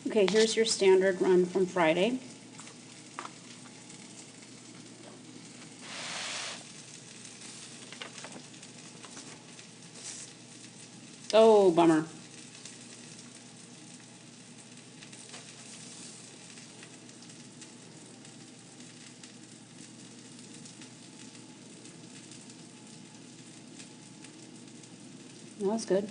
Okay, here's your standard run from Friday. Oh, bummer. No, that's good.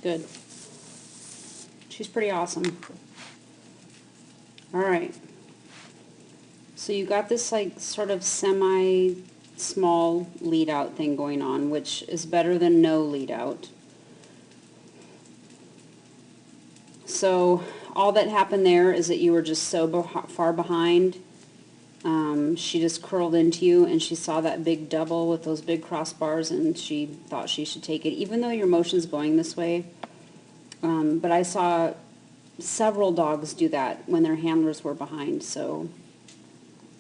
Good. She's pretty awesome. All right. So you got this like sort of semi-small lead out thing going on, which is better than no lead out. So all that happened there is that you were just so far behind. She just curled into you and she saw that big double with those big crossbars and she thought she should take it, even though your motion's going this way. But I saw several dogs do that when their handlers were behind, so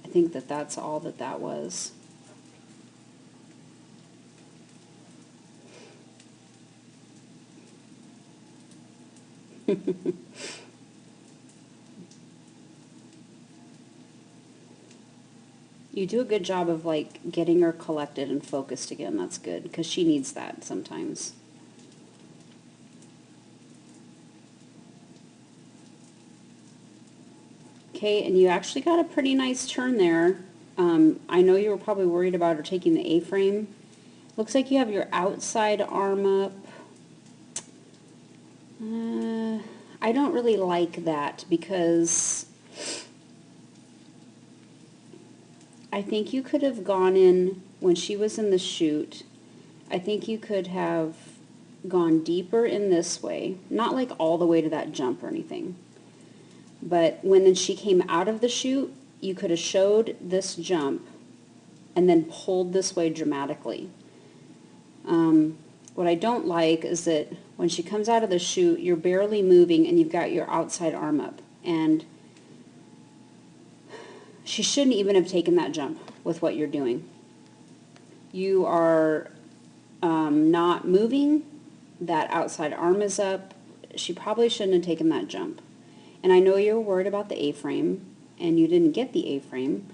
I think that that's all that that was. You do a good job of like getting her collected and focused again. That's good because she needs that sometimes. Okay, and you actually got a pretty nice turn there. I know you were probably worried about her taking the A-frame. Looks like you have your outside arm up. I don't really like that because I think you could have gone in when she was in the chute. I think you could have gone deeper in this way, not like all the way to that jump or anything. But when she came out of the chute, you could have showed this jump and then pulled this way dramatically. What I don't like is that when she comes out of the chute, you're barely moving and you've got your outside arm up. And she shouldn't even have taken that jump with what you're doing. You are not moving. That outside arm is up. She probably shouldn't have taken that jump. And I know you were worried about the A-frame, and you didn't get the A-frame,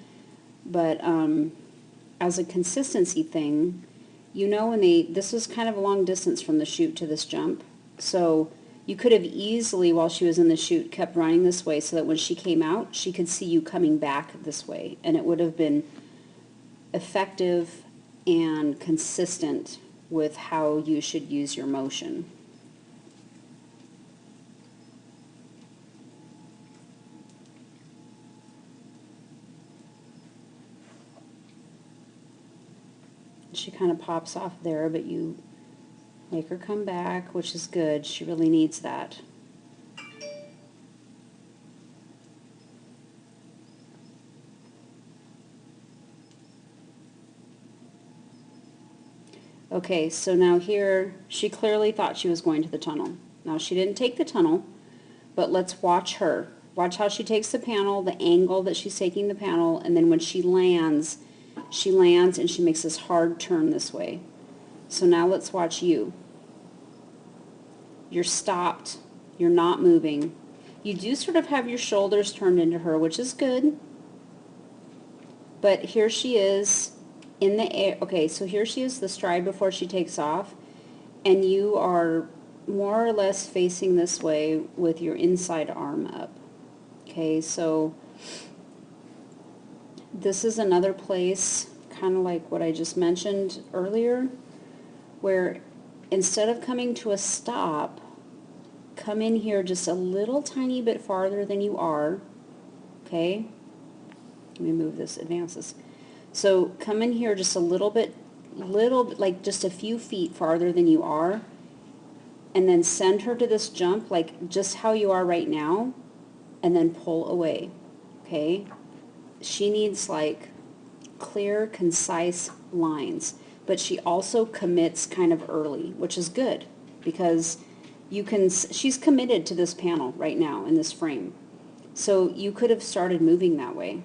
but as a consistency thing, you know when this was kind of a long distance from the chute to this jump, so you could have easily, while she was in the chute, kept running this way so that when she came out, she could see you coming back this way, and it would have been effective and consistent with how you should use your motion. She kind of pops off there, but you make her come back, which is good. She really needs that. Okay, so now here, she clearly thought she was going to the tunnel. Now she didn't take the tunnel, but let's watch her. Watch how she takes the panel, the angle that she's taking the panel, and then when she lands and she makes this hard turn this way. So now let's watch you. You're stopped. You're not moving. You do sort of have your shoulders turned into her, which is good. But here she is in the air. Okay, so here she is, the stride before she takes off, and you are more or less facing this way with your inside arm up. Okay, so this is another place, kind of like what I just mentioned earlier, where instead of coming to a stop, come in here just a little tiny bit farther than you are. Okay, let me move this, advance this. So come in here just a little bit, like just a few feet farther than you are, and then send her to this jump, like just how you are right now, and then pull away, okay? She needs like clear, concise lines, but she also commits kind of early, which is good because she's committed to this panel right now in this frame. So you could have started moving that way.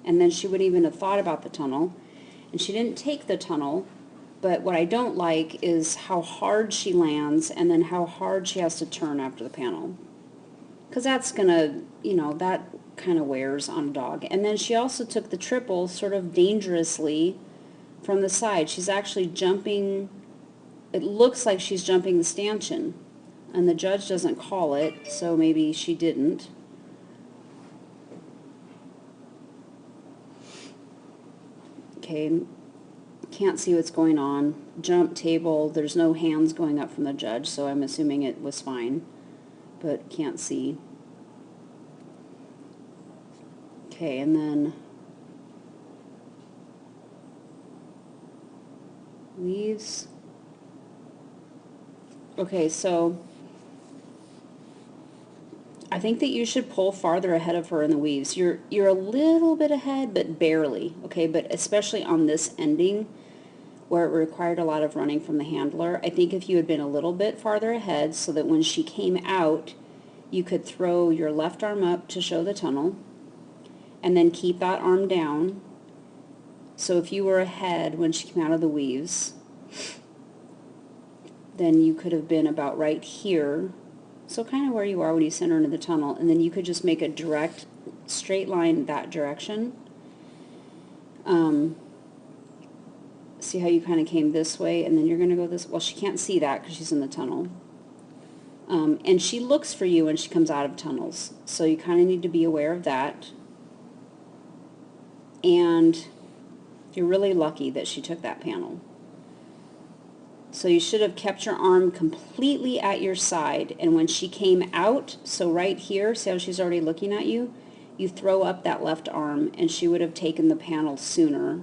And then she wouldn't even have thought about the tunnel. And she didn't take the tunnel, but what I don't like is how hard she lands and then how hard she has to turn after the panel. Because that's going to, that kind of wears on a dog. And then she also took the triple sort of dangerously from the side. She's actually jumping, it looks like she's jumping the stanchion. And the judge doesn't call it, so maybe she didn't. Okay, can't see what's going on. Jump table, there's no hands going up from the judge, so I'm assuming it was fine, but can't see. Okay, and then weaves. Okay, so I think that you should pull farther ahead of her in the weaves. You're a little bit ahead, but barely, okay? But especially on this ending, where it required a lot of running from the handler, I think if you had been a little bit farther ahead so that when she came out, you could throw your left arm up to show the tunnel, and then keep that arm down. So if you were ahead when she came out of the weaves, then you could have been about right here. So kind of where you are when you send her into the tunnel, and then you could just make a direct, straight line that direction. See how you kind of came this way, and then you're going to go this, well, she can't see that because she's in the tunnel. And she looks for you when she comes out of tunnels, so you kind of need to be aware of that. And you're really lucky that she took that panel. So you should have kept your arm completely at your side, and when she came out, so right here, see how she's already looking at you? You throw up that left arm, and she would have taken the panel sooner,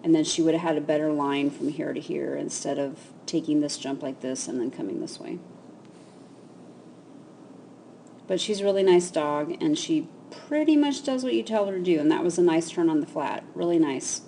and then she would have had a better line from here to here instead of taking this jump like this and then coming this way. But she's a really nice dog, and she pretty much does what you tell her to do, and that was a nice turn on the flat. Really nice.